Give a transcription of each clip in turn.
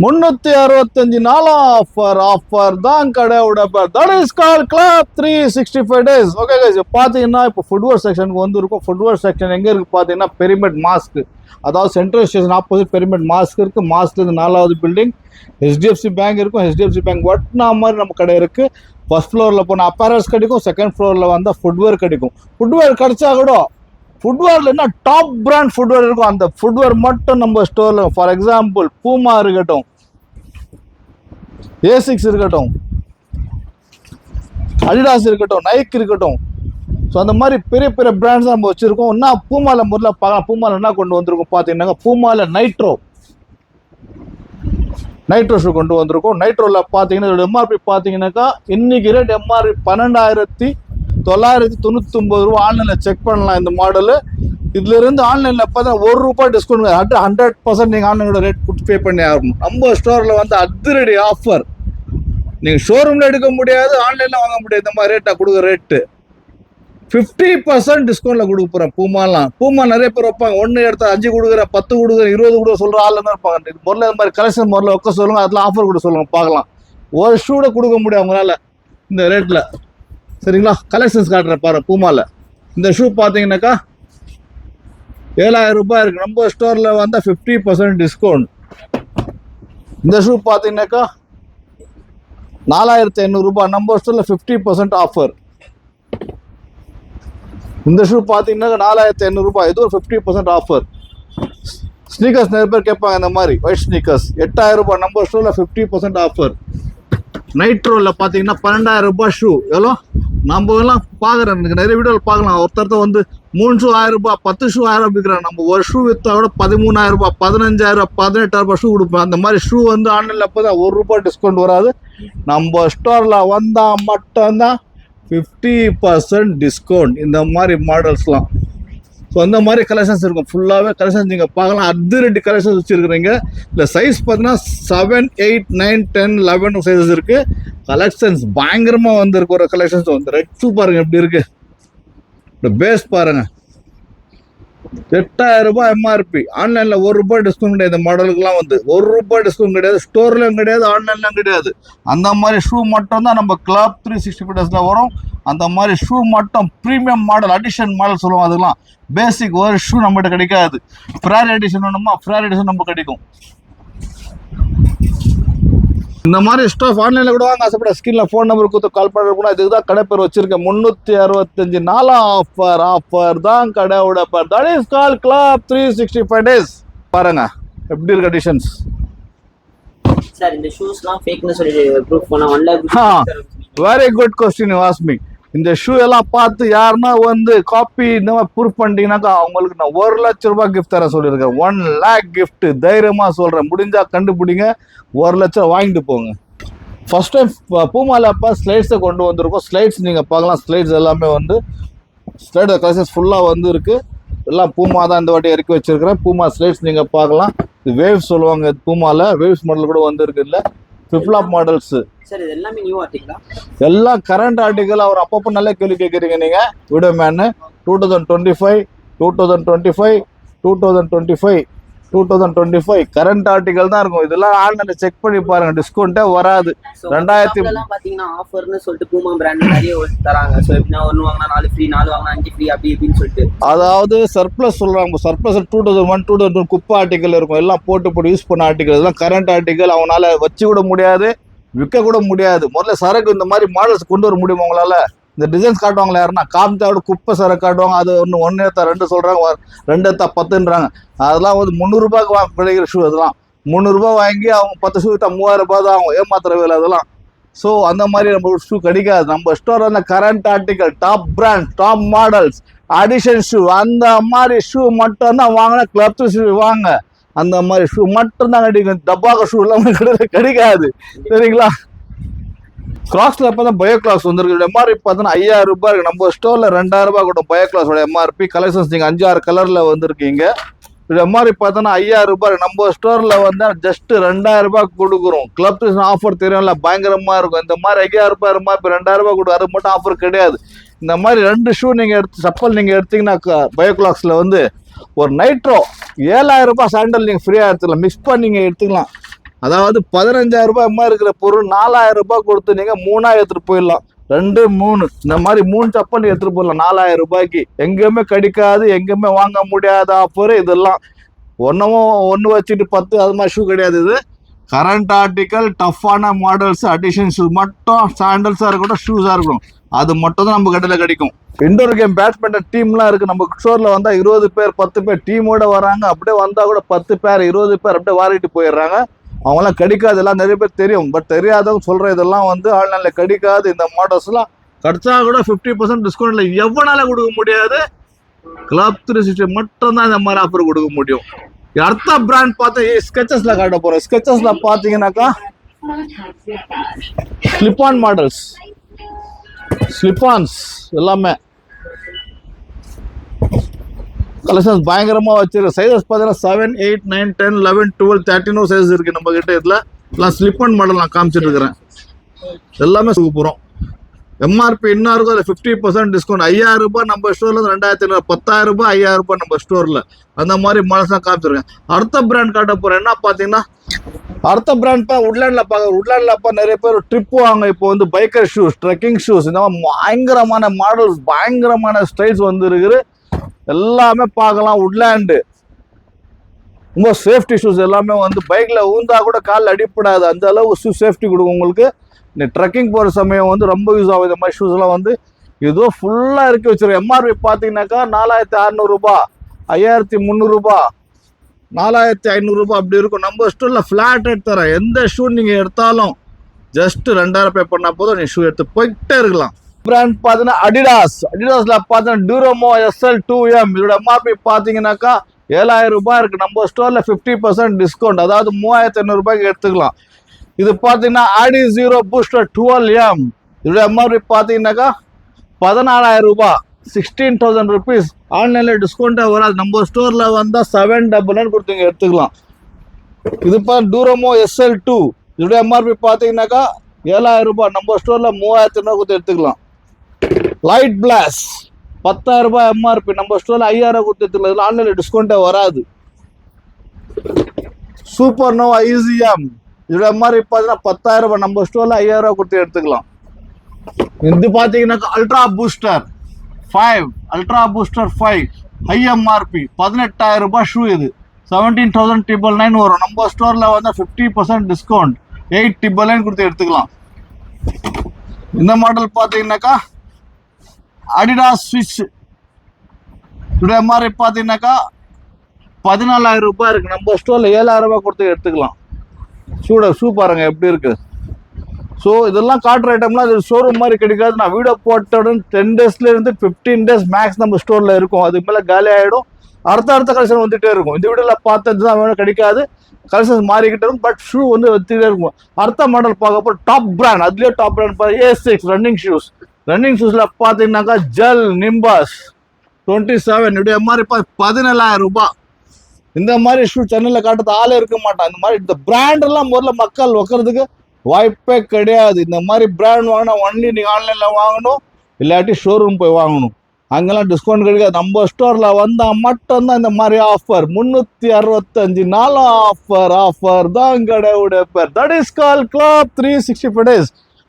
365 நாள் ஆஃபர் தான் கடையோட பேர். That is called club 365 days. Okay guys, பாத்தீங்கன்னா இப்போ ஃபுட்வேர் செக்ஷனுக்கு வந்திருக்கும். ஃபுட்வேர் செக்ஷன் எங்க இருக்கு பாத்தீங்கன்னா பெரிமெட் மாஸ்க், அதாவது சென்ட்ரல் ஸ்டேஷன் ஆப்போசிட் பெரிமெட் மாஸ்க் இருக்கு. மாஸ்க்ல இருந்து 4வது பில்டிங் HDFC பேங்க் இருக்கும். HDFC பேங்க் ஒட்டினா மாதிரி நம்ம கடை இருக்கு. ஃபர்ஸ்ட் ஃப்ளோர்ல போனால் அப்பேரல்ஸ் கிடைக்கும், செகண்ட் ஃப்ளோர்ல வந்தால் ஃபுட்வேர் கிடைக்கும். ஃபுட்வேர் கிடைச்சா கூட ஃபுட்வேர்ல என்ன டாப் பிராண்ட் ஃபுட்வேர் இருக்கும், அந்த ஃபுட்வேர் மட்டும் நம்ம ஸ்டோர்ல. ஃபார் எக்ஸாம்பிள் பூமா இருக்கட்டும், A6 இருக்கட்டும், அடிடாஸ் இருக்கட்டும், நைக் இருக்கட்டும். ஸோ அந்த மாதிரி பெரிய பெரிய பிராண்ட்ஸ் நம்ம வச்சிருக்கோம். என்ன பூமால முதல்ல பார்க்கலாம். பூமால என்ன கொண்டு வந்திருக்கோம் பார்த்தீங்கன்னா, பூமால நைட்ரோ ஷூ கொண்டு வந்திருக்கோம். நைட்ரோல பார்த்தீங்கன்னா இதோட எம்ஆர்பி பார்த்தீங்கன்னாக்கா இன்னைக்கு ரேட் எம்ஆர்பி 12,999 ரூபா. ஆன்லைனில் செக் பண்ணலாம் இந்த மாடலு. இதுல இருந்து ஆன்லைனில் பார்த்தா ₹1 டிஸ்கவுண்ட் 100% நீங்கள் ஆன்லைனோட ரேட் கொடுத்து பே பண்ணி ஆகணும். நம்ம ஸ்டோரில் வந்து அதிரடி ஆஃபர். நீங்கள் ஷோரூமில் எடுக்க முடியாது, ஆன்லைனில் வாங்க முடியாது. இந்த மாதிரி ரேட்டாக கொடுக்குற ரேட்டு 50% டிஸ்கவுண்ட்ல கொடுக்க போறேன். பூமா நிறைய பேர் வைப்பாங்க. 1 எடுத்தா 5 கொடுக்குறேன், 10 கொடுக்குறேன், 20 கொடுக்க சொல்ற ஆள் தான் இருப்பாங்க. முதல்ல இந்த மாதிரி கலெக்ஷன் முதல்ல வைக்க சொல்லுங்க, அதெல்லாம் ஆஃபர் கொடுக்க சொல்லுங்க, பார்க்கலாம். ஒரு ஷூட கொடுக்க முடியும் அவங்களால இந்த ரேட்ல. சரிங்களா? கலெக்ஷன்ஸ் காட்டுறேன் பாரு. பூமால இந்த ஷூ பார்த்தீங்கன்னாக்கா 7,000 ரூபாய் இருக்கு. நம்ம ஸ்டோர்ல வந்தா 50% டிஸ்கவுண்ட். இந்த ஷூ பார்த்தீங்கன்னாக்கா 4,500 ரூபாய். நம்ம ஸ்டோர்ல 50% ஆஃபர். இந்த ஷூ பார்த்தீங்கன்னா 4,500 ரூபாய். இது ஒரு 50% ஆஃபர். ஸ்னீக்கர்ஸ் நிறைய பேர் கேட்பாங்க, இந்த மாதிரி ஒயிட் ஸ்னீக்கர்ஸ் 8,000 ரூபாய். நம்ம ஸ்டோர்ல 50% ஆஃபர். நைட்ரோல பார்த்தீங்கன்னா 12,000 ரூபாய் ஷூ. எவ்வளோ நம்ம எல்லாம் பார்க்குறேன், எனக்கு நிறைய வீடியோவில் பார்க்கலாம். ஒருத்தர் வந்து 3 ஷூ 1,000 ரூபாய், 10 ஷூ 1,000 ரூபாய் விற்கிறாங்க. நம்ம ஒரு ஷூ விற்றா கூட 13,000 ரூபாய், 15,000 ரூபாய், 18,000 ரூபாய் ஷூ கொடுப்பேன். அந்த மாதிரி ஷூ வந்து ஆன்லைனில் அப்போ தான் ₹1 டிஸ்கவுண்ட் வராது. நம்ம ஸ்டோரில் வந்தால் மட்டும்தான் 50% டிஸ்கவுண்ட். இந்த மாதிரி மாடல்ஸ்லாம். ஸோ அந்த மாதிரி கலெக்ஷன்ஸ் இருக்கும். ஃபுல்லாகவே கலெக்ஷன்ஸ் நீங்கள் பார்க்கலாம். அதிரடி கலெக்ஷன்ஸ் வச்சுருக்குறீங்க. இல்லை சைஸ் பார்த்தீங்கன்னா 7, 8, 9, 10, 11 சைஸஸ் இருக்குது. கலெக்ஷன்ஸ் பயங்கரமாக வந்துருக்கு. ஒரு கலெக்ஷன்ஸ் வந்து ரெட் ஷூ பாருங்கள் எப்படி இருக்குது. இந்த பேஸ் பாருங்கள், 8,000 ரூபாய் எம்ஆர்பி. ஆன்லைனில் ₹1 டிஸ்கவுண்ட் கிடையாது. இந்த மாடலுக்குலாம் வந்து ₹1 டிஸ்கவுண்ட் கிடையாது. ஸ்டோர்லையும் கிடையாது, ஆன்லைன்லையும் கிடையாது. அந்த மாதிரி ஷூ மட்டும் தான் நம்ம கிளப் 365 daysல வரும். அந்த மாதிரி ஷூ மட்டும் ப்ரீமியம் மாடல், அடிஷன் மாடல் சொல்லுவோம். அதெல்லாம் பேசிக் ஒரு ஷூ நம்மகிட்ட கிடைக்காது. ஃப்ரார் எடிஷன் வேணுமா, ஃப்ரார் எடிஷன் நம்ம கிடைக்கும். இந்த மாதிரி ஸ்டாஃப் ஆன்லைனில் கூட வாங்க ஆசைப்பட ஸ்கிரீனில் ஃபோன் நம்பர் கொடுத்து கால் பண்ணுறதுனா இதுக்கு தான் கடை பேர் வச்சிருக்கேன். 365 நாள் ஆஃபர் தான் கடையோட பேர். That is called club 365 days. பாருங்க எப்படி இருக்கு கண்டிஷன்ஸ். சார் இந்த ஷூஸ்லாம் ஃபேக்னு சொல்லி ப்ரூஃப் பண்ண 1 lakh. Very good question you ask me. இந்த ஷூ எல்லாம் பார்த்து யாருன்னா வந்து காப்பி இந்த மாதிரி ப்ரூஃப் பண்ணிட்டீங்கன்னாக்கா அவங்களுக்கு நான் ₹1,00,000 கிஃப்ட் தர சொல்லியிருக்கேன். 1 lakh கிஃப்ட் தைரியமா சொல்றேன். முடிஞ்சா கண்டுபிடிங்க, ₹1,00,000 வாங்கிட்டு போங்க. ஃபர்ஸ்ட் டைம் பூமால அப்போ ஸ்லைட்ஸை கொண்டு வந்திருக்கோம். ஸ்லைட்ஸ் நீங்கள் பார்க்கலாம். ஸ்லைட்ஸ் எல்லாமே வந்து ஸ்லைட் கலெக்ஷன்ஸ் ஃபுல்லாக வந்து இருக்கு. எல்லாம் பூமா தான் இந்த வாட்டி இறக்கி வச்சிருக்கிறேன். பூமா ஸ்லைட்ஸ் நீங்கள் பார்க்கலாம். இது வேவ்ஸ் சொல்லுவாங்க. பூமால வேவ்ஸ் மாடல் கூட வந்து இருக்கு. இல்லை ஃபிப்லாப் மாடல்ஸ். சார் இது எல்லாமே நியூ ஆர்டிகலா? எல்லாம் கரண்ட் ஆர்டிகல். அவர் அப்பப்போ நல்ல கேள்வி கேட்குறீங்க நீங்க. வீடியோ மேனு 2025, 2025, 2025, 2025 கரண்ட் ஆர்டிகல் தான் இருக்கும். இதெல்லாம் ஆன்லைன்ல செக் பண்ணி பாருங்க, டிஸ்கவுண்டே வராது. 2000 பாத்தீங்கன்னா ஆஃபர்னு சொல்லிட்டு பூமா பிராண்ட் நிறைய தராங்க. சோ எப்படினா 1 வாங்கினா 4 ஃப்ரீ, 4 வாங்கினா 5 ஃப்ரீ அப்படி இப்படின்னு சொல்லிட்டு. அதாவது சர்ப்ளஸ் சொல்றாங்க. சர்ப்ளஸ் 2001, 2002 குப்பை ஆர்டிகல் இருக்கும். எல்லாம் போட்டு யூஸ் பண்ண ஆர்டிகல். இதெல்லாம் கரண்ட் ஆர்டிகல். அவனால வச்சு கூட முடியாது, விற்க கூட முடியாது. முதல்ல சரக்கு இந்த மாதிரி மாடல்ஸ் கொண்டு வர முடியுமா உங்களால? இந்த டிசைன்ஸ் காட்டுவாங்களா யாருன்னா, காமித்தாவோட குப்பை சரக்கு காட்டுவாங்க. அது 1 எடுத்தா 2 சொல்றாங்க, 2 எடுத்தா 10ன்றாங்க. அதெல்லாம் வந்து ₹300 கிடைக்கிற ஷூ. அதெல்லாம் ₹300 வாங்கி அவங்க 10 ஷூ வித்தா ₹3000 தான் ஆகும். ஏமாத்துற வேலை அதெல்லாம். ஸோ அந்த மாதிரி நம்ம ஷூ கிடைக்காது. நம்ம ஸ்டோர் அந்த current article, top brand, top models, addition shoe, அந்த மாதிரி ஷூ மட்டும் தான் வாங்கினா கிளப் 365 வாங்க. அந்த மாதிரி ஷூ மட்டும் தான் கிடைக்கும். டப்பாக ஷூ எல்லாமே கிடைக்காது. சரிங்களா? கிராக்ஸ்ல பார்த்தா பயோ கிளாஸ் வந்துருக்கு. எம்ஆர்பி பார்த்தோன்னா ₹5,000 இருக்கு. நம்ம ஸ்டோர்ல ₹2,000 கூட பயோ கிளாஸோட எம்ஆர்பி. கலெக்ஷன்ஸ் நீங்க 5-6 கலர்ல வந்திருக்கீங்க. எம்ஆர்பி பார்த்தோன்னா ₹5,000. நம்ம ஸ்டோர்ல வந்து ஜஸ்ட் ₹2,000 கொடுக்குறோம். கிளப் ஆஃபர் தெரியும்ல, பயங்கரமா இருக்கும். இந்த மாதிரி ₹5,000 எம்ஆர்பி ₹2,000 கொடு, அது மட்டும் ஆஃபர் கிடையாது. இந்த மாதிரி 2 ஷூ நீங்க எடுத்து சப்பல் நீங்க எடுத்தீங்கன்னா பயோ கிளாக்ஸ்ல வந்து ஒரு நைட்ரோ 7,000 ரூபாய் சாண்டல் நீங்கள் ஃப்ரீயாக எடுத்துக்கலாம். மிக்ஸ் பண்ணி நீங்கள் எடுத்துக்கலாம். அதாவது 15,000 ரூபாய் அம்மா இருக்கிற பொருள் 4,000 ரூபாய் கொடுத்து நீங்க 3,000 எடுத்துட்டு போயிடலாம். 2, 3 இந்த மாதிரி 3 செப்பல் எடுத்துட்டு போயிடலாம் 4,000 ரூபாய்க்கு. எங்கேயுமே கிடைக்காது, எங்கேயுமே வாங்க முடியாத ஆஃபர் இதெல்லாம். ஒன்று வச்சுட்டு 10 அது மாதிரி ஷூ கிடையாது. இது கரண்ட் ஆர்டிக்கல், டஃப்பான மாடல்ஸ், அடிஷன் ஷூ மட்டும், சாண்டல்ஸாக இருக்கட்டும், ஷூஸாக இருக்கட்டும், அது மட்டும் தான் நம்ம கடையில் கிடைக்கும். இண்டோர் கேம் பேட்மிண்டன் டீம்லாம் இருக்குது நம்ம ஸ்டோரில். வந்தால் 20 பேர் 10 பேர் டீமோட வராங்க. அப்படியே வந்தால் கூட 10 பேர் 20 பேர் அப்படியே வாரிட்டு போயிடுறாங்க. அவங்களாம் கிடைக்காது, எல்லாம் நிறைய பேர் தெரியும். பட் தெரியாதவங்க சொல்கிற இதெல்லாம் வந்து ஆன்லைனில் கிடைக்காது. இந்த மாடல்ஸ்லாம் கிடைச்சா கூட 50% டிஸ்கவுண்ட்டில் எவ்வளோனால கொடுக்க முடியாது. கிளப் 360 மட்டும் தான் இந்த மாதிரி ஆஃபர் கொடுக்க முடியும். அடுத்த பிராண்ட் பார்த்தா ஸ்கெச்சஸ்ல காட்ட போறோம். ஸ்கெச்சஸ்ல பாத்தீங்கன்னாக்கா ஸ்லிப்பான் மாடல்ஸ், ஸ்லிப்பான்ஸ் எல்லாமே கலெக்ஷன்ஸ் பயங்கரமா வச்சிருக்கு. சைஸஸ் பார்த்தீங்கன்னா 7, 8, 9, 10, 11, 12, 13 சைஸ் இருக்கு நம்ம கிட்ட. இதுல எல்லாம் ஸ்லிப்பான் மாடல் நான் காமிச்சிட்டு இருக்கிறேன். எல்லாமே சூப்பரும். எம்ஆர்பி இன்னும் இருக்கும், அதில் 50% டிஸ்கவுண்ட். 5,000 ரூபாய் நம்ம ஸ்டோர்ல, 2,500, 10,000 ரூபாய், 5,000 ரூபாய் நம்ம ஸ்டோர்ல. அந்த மாதிரி மாடல்ஸ் தான் காமிச்சிருக்கேன். அடுத்த பிராண்ட் காட்ட போறேன். என்ன பாத்தீங்கன்னா அடுத்த பிராண்ட் உட்லேண்ட்ல பார்க்க. உட்லேண்ட்ல நிறைய பேர் ட்ரிப் வாங்க. இப்போ வந்து பைக்கர் ஷூஸ், ட்ரெக்கிங் ஷூஸ், இந்த மாதிரி பயங்கரமான மாடல்ஸ், பயங்கரமான ஸ்டைல்ஸ் வந்து இருக்குது. எல்லாமே பார்க்கலாம். உட்லேண்டு ரொம்ப சேஃப்டி ஷூஸ் எல்லாமே வந்து பைக்ல ஊந்தா கூட காலில் அடிப்படாது, அந்த அளவு ஷூ சேஃப்டி கொடுக்கும் உங்களுக்கு. நீ ட்ரெக்கிங் போகிற சமயம் வந்து ரொம்ப யூஸ் ஆகும். இந்த மாதிரி ஷூஸ்லாம் வந்து ஏதோ ஃபுல்லாக இறக்கி வச்சிருக்கேன். எம்ஆர்பி பார்த்தீங்கன்னாக்கா 4,600 ரூபாய், 5,300 ரூபாய், 4,500 ரூபாய் அப்படி இருக்கும். நம்ம ஸ்டோரில் ஃப்ளாட் ரேட் தரேன். எந்த ஷூ நீங்கள் எடுத்தாலும் ஜஸ்ட் 2,000 பே பண்ணால் போதும், நீ ஷூ எடுத்து போயிட்டே இருக்கலாம். பிராண்ட் பார்த்தீங்கன்னா அடிடாஸ். அடிடாஸில் பார்த்தீங்கன்னா டியூரமோ SL2M. இதோட எம்ஆர்பி பார்த்தீங்கன்னாக்கா 7,000 ரூபாய் இருக்குது. நம்ம ஸ்டோரில் 50% டிஸ்கவுண்ட், அதாவது 3,500 ரூபாய்க்கு எடுத்துக்கலாம். இது பார்த்தீங்கன்னா ஆடி 0 பூஸ்டர் 12M. இதோட எம்ஆர்பி பார்த்தீங்கன்னாக்கா 14,000 ரூபாய், 16,000 ருபீஸ். ஆன்லைனில் டிஸ்கவுண்ட்டாக வராது. நம்ம ஸ்டோரில் வந்தால் 799 கொடுத்து இங்கே எடுத்துக்கலாம். இது டூரமோ SL2. இதோட எம்ஆர்பி பார்த்தீங்கன்னாக்கா 7,000 ரூபாய். நம்ம ஸ்டோரில் 3,500 கொடுத்து எடுத்துக்கலாம். லைட் பிளாஸ் 10,000 ரூபாய் எம்ஆர்பி. நம்ம ஸ்டோரில் 5,000 கொடுத்து எடுத்துக்கலாம். இதில் ஆன்லைனில் டிஸ்கவுண்ட்டாக வராது. Super nova EZM. இதோட மாதிரி பார்த்தீங்கன்னா 10,000 ரூபாய். நம்ம ஸ்டோர்ல 5,000 ரூபாய் கொடுத்து எடுத்துக்கலாம். இது பார்த்தீங்கன்னா ultra booster 5, ultra booster 5 high MRP 18,000 ரூபாய் ஷூ. இது 17,999 வரும். நம்ம ஸ்டோர்ல வந்து 50% டிஸ்கவுண்ட், 8,999 கொடுத்து எடுத்துக்கலாம். இந்த மாடல் பார்த்தீங்கன்னாக்கா அடிடாஸ் ஸ்விட்ச். இதோட மாதிரி பார்த்தீங்கன்னாக்கா 14,000 ரூபாய் இருக்கு. நம்ம ஸ்டோர்ல 7,000 ரூபாய் கொடுத்து எடுத்துக்கலாம். ஷூ பாருங்க எப்படி இருக்கு. ஸோ இதெல்லாம் காட்டுற ஐட்டம்லாம் இது ஷோரூம் மாதிரி கிடைக்காது. நான் வீடியோ போட்டோன்னு 10 டேஸ்ல இருந்து 15 டேஸ் மேக்ஸ் நம்ம ஸ்டோர்ல இருக்கும். அதுக்கு மேலே காலி ஆகிடும். அடுத்த கலெக்ஷன் வந்துட்டே இருக்கும். இந்த வீடியோல பார்த்தது தான் வேணும் கிடைக்காது, கலெக்ஷன்ஸ் மாறிக்கிட்டே இருக்கும். பட் ஷூ வந்து வந்துட்டே இருக்கும். அடுத்த மாடல் பார்க்க போகிற டாப் பிராண்ட். அதுலேயே டாப் பிராண்ட் பாருங்க A6 ரன்னிங் ஷூஸ். ரன்னிங் ஷூஸ்ல பார்த்தீங்கன்னாக்கா ஜெல் நிம்பஸ் 27. இப்படி மாதிரி 17,000 ரூபாய். இந்த மாதிரி ஷூ சென்னையில் காட்டுறது ஆளே இருக்க மாட்டான். இந்த மாதிரி இந்த பிராண்ட் எல்லாம் முதல்ல மக்கள் வைக்கிறதுக்கு வாய்ப்பே கிடையாது. இந்த மாதிரி பிராண்ட் வாங்கினா ஒன்லி நீங்கள் ஆன்லைனில் வாங்கணும், இல்லாட்டி ஷோரூம் போய் வாங்கணும். அங்கெல்லாம் டிஸ்கவுண்ட் கிடைக்காது. நம்ம ஸ்டோரில் வந்தால் மட்டும்தான் இந்த மாதிரி ஆஃபர். 365 நாளும் ஆஃபர் தான் கடையோட பேர். That is call club 365 days.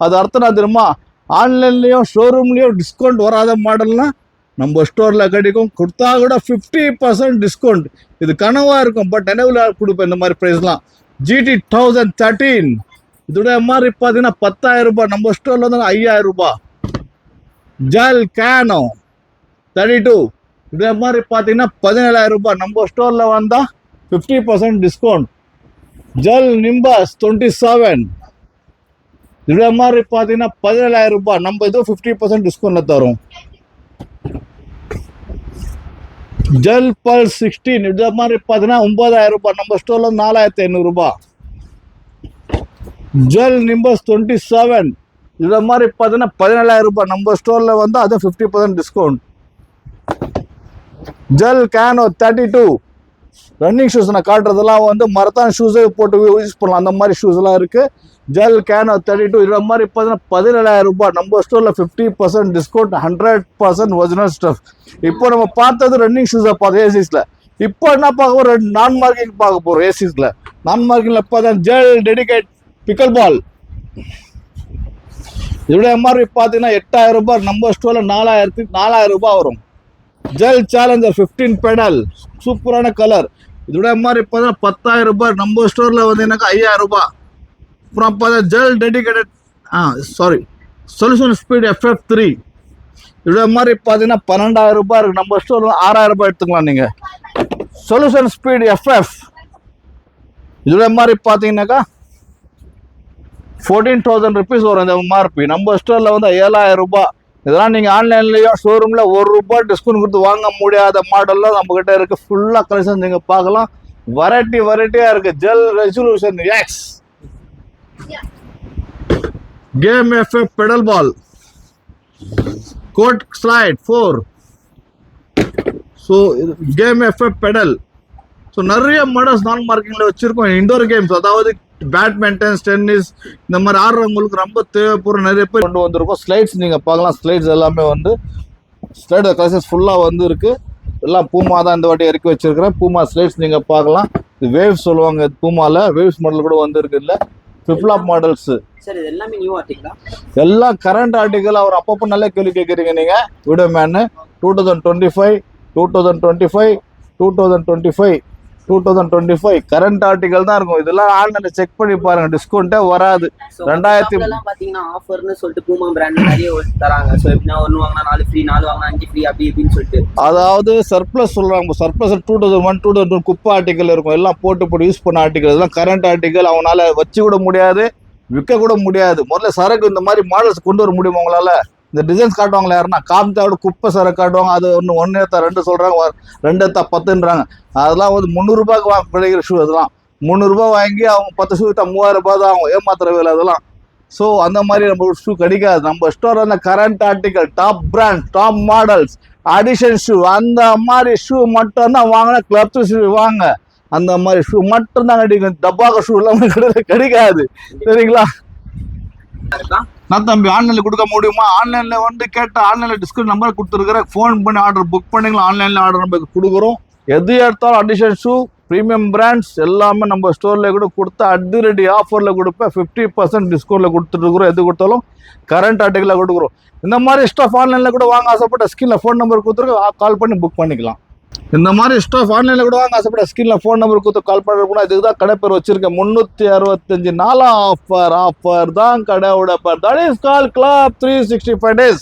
அது அர்த்தம் நான் தெரியுமா? ஆன்லைன்லேயும் ஷோரூம்லேயும் டிஸ்கவுண்ட் வராத மாடல்னா நம்ம ஸ்டோர்ல கிடைக்கும். கொடுத்தா கூட 50% டிஸ்கவுண்ட். இது கனவா இருக்கும், பட் நினைவுல கொடுப்பேன் இந்த மாதிரி பிரைஸ்லாம். GT 1013. இதோட எம்ஆர்பி பார்த்தீங்கன்னா 10,000 ரூபாய். நம்ம ஸ்டோர்ல வந்து 5,000 ரூபாய். Gel canoe 32. இதோட எம்ஆர்பி பார்த்தீங்கன்னா 17,000 ரூபாய். நம்ம ஸ்டோர்ல வந்தா 50% டிஸ்கவுண்ட். Gel nimbus 27. இதோட எம்ஆர்பி பார்த்தீங்கன்னா 17,000 ரூபாய். நம்ம இதோ 50% டிஸ்கவுண்ட்ல தரோம். Gel pulse 16. இது மாதிரி பார்த்தீங்கன்னா 9,000 ரூபாய். நம்ம ஸ்டோர்ல 4,500 ரூபாய். Gel nimbus 27. இது மாதிரி பார்த்தீங்கன்னா 17,000 ரூபாய். நம்ம ஸ்டோர்ல வந்து அது 50% discount. Gel canoe 32. Running shoes நான் காட்டுறதெல்லாம் வந்து மரத்தான் ஷூஸே போட்டு யூஸ் பண்ணலாம். அந்த மாதிரி ஷூஸ் எல்லாம் இருக்கு. Gel canoe 32. இது மாதிரி பார்த்தீங்கன்னா 17,000 ரூபாய். நம்ம ஸ்டோர்ல 50% டிஸ்கவுண்ட், 100% ஒரிஜினல் ஸ்டஃப். இப்போ நம்ம பார்த்தது ரன்னிங் ஷூஸை பார்த்தோம் A6ல. இப்போ என்ன பார்க்க போறோம், ரெண்டு நான் மார்க்கிங் பார்க்க போறோம். ஏசிஸ்ல நான் மார்க்கிங்ல பார்த்தா ஜெல் டெடிகேட் பிக்கல் பால். இதோட எம்ஆர்பி பார்த்தீங்கன்னா 8000 ரூபாய். நம்ம ஸ்டோர்ல 4000 ரூபாய் வரும். ஜெல் சேலஞ்சர் 15 பெடல், சூப்பரான கலர். இதோட எம்ஆர்பி பார்த்தா 10000 ரூபாய். நம்ம ஸ்டோர்ல வந்து எனக்கு 5000 ரூபாய். அப்புறம் பார்த்தா gel dedicated solution speed FF3. இதோட மாதிரி பார்த்தீங்கன்னா 12000 ரூபாய் இருக்கு. நம்ம ஸ்டோர்ல 6000 ரூபாய் எடுத்துக்கலாம் நீங்க. சொல்யூஷன் ஸ்பீட் FF இதோட மாதிரி பார்த்தீங்கன்னாக்கா 14,000 rupees வரும் இந்த எம்ஆர்பி. நம்ம ஸ்டோர்ல வந்து 7000 ரூபாய். இதெல்லாம் நீங்க ஆன்லைன்லயோ ஷோரூம்ல 1 ரூபாய் டிஸ்கவுண்ட் கொடுத்து வாங்க முடியாத மாடல்லாம் நம்ம கிட்ட இருக்கு. ஃபுல்லா கலெக்ஷன் நீங்க பார்க்கலாம். வெரைட்டியா இருக்கு. Gel resolution X, game FF pedal ball, code slide 4. So game FF pedal. So நிறைய மாடல்ஸ் நான் மார்க்கிங்ல வச்சிருக்கோம். இண்டோர் கேம்ஸ், அதாவது பேட்மிண்டன், டென்னிஸ், இந்த மாதிரி ஆடுறவங்களுக்கு ரொம்ப தேவைப்படுற நிறைய பேர் கொண்டு வந்திருக்கோம். ஸ்லைட்ஸ் நீங்க பார்க்கலாம். ஸ்லைட்ஸ் எல்லாமே வந்து ஸ்லைட் கலெக்ஷன்ஸ் ஃபுல்லா வந்து இருக்கு. எல்லாம் பூமா தான் இந்த வாட்டி இறக்கி வச்சிருக்கிறேன். பூமா ஸ்லைட்ஸ் நீங்க பார்க்கலாம். இது வேவ்ஸ் சொல்லுவாங்க. பூமால வேவ்ஸ் மாடல் கூட வந்து இருக்கு. இல்ல ஃபிப்லாப் மாடல்ஸ் சார், இது எல்லாமே நியூ ஆர்டிகலா? எல்லாம் கரண்ட் ஆர்டிகல். அவர் அப்பப்போ நல்ல கேள்வி கேட்குறீங்க நீங்க. வீடியோ மேனு 2025, 2025, 2025, 2025 கரண்ட் ஆர்டிகல் தான் இருக்கும். இதெல்லாம் ஆன்லைன்ல செக் பண்ணி பாருங்க. டிஸ்கவுண்டே வராது. 2000 பாத்தீங்கன்னா ஆஃபர்னு சொல்லிட்டு பூமா பிராண்ட் நிறைய தராங்க. ஸோ எப்படின்னா 1 வாங்கினா 4 ஃப்ரீ, 4 வாங்கினா 5 ஃப்ரீ, அப்படி இப்படின்னு சொல்லிட்டு. அதாவது சர்ப்ளஸ் சொல்றாங்க. சர்ப்ளஸ் 2001, 2002 குப்பை ஆர்டிகல் இருக்கும். எல்லாம் போட்டு யூஸ் பண்ண ஆர்டிகல். இதெல்லாம் கரண்ட் ஆர்டிகல். அவனால வச்சு கூட முடியாது, விற்க கூட முடியாது. முதல்ல சரக்கு இந்த மாதிரி மாடல்ஸ் கொண்டு வர முடியுமா உங்களால? இந்த டிசைன்ஸ் காட்டுவாங்களா யாருன்னா? காமித்தாவோட குப்பை சரக்கு காட்டுவாங்க. அது ஒன்று எடுத்தா 2 சொல்றாங்க, 2 எடுத்தா 10ன்றாங்க. அதெல்லாம் வந்து 300 ரூபாய்க்கு கிடைக்கிற ஷூ. அதெல்லாம் 300 ரூபாய் வாங்கி அவங்க 10 ஷூ வித்தா 3000 ரூபாய் தான் ஆகும். ஏமாத்துற வேலை அதெல்லாம். ஸோ அந்த மாதிரி நம்ம ஷூ கிடைக்காது. நம்ம ஸ்டோர் அந்த current article, top brand, top models, addition shoe, அந்த மாதிரி ஷூ மட்டும் தான் வாங்கினா. கிளப் ஷூ வாங்க, அந்த மாதிரி ஷூ மட்டும் தான் கிடைக்கும். டப்பாக ஷூ எல்லாமே கிடைக்காது. சரிங்களா? நான் தம்பி ஆன்லைன்ல கொடுக்க முடியுமா? ஆன்லைன்ல வந்து கேட்ட ஆன்லைன்ல டிஸ்கவுண்ட் நம்பர் கொடுத்துருக்கிறேன். ஃபோன் பண்ணி ஆர்டர் புக் பண்ணிக்கலாம். ஆன்லைன்ல ஆர்டர் நம்ம கொடுக்குறோம். எது எடுத்தாலும் அடிஷன் ஷூ, ப்ரீமியம் பிராண்ட்ஸ் எல்லாமே நம்ம ஸ்டோர்ல கூட கொடுத்து அதிரடி ஆஃபர்ல கொடுப்பேன். 50% டிஸ்கவுண்ட்ல கொடுத்துட்டு இருக்கிறோம். எது கொடுத்தாலும் கரண்ட் ஆர்டிகல்ல கொடுக்குறோம். இந்த மாதிரி ஸ்டாஃப் ஆன்லைன்ல கூட வாங்க ஆசைப்பட்ட ஸ்கிரீன்ல ஃபோன் நம்பர் கொடுத்துருக்கோம். கால் பண்ணி புக் பண்ணிக்கலாம். இந்த மாதிரி ஸ்டாஃப் ஆன்லைன்ல கூட வாங்க ஆசைப்பட்ட ஸ்கிரீன்ல ஃபோன் நம்பர் கொடுத்து கால் பண்ண. இதுக்கு தான் கடை பேர் வச்சிருக்கேன். 365 நாள் ஆஃபர் தான் கடையோட பேர். That is call club 365 days.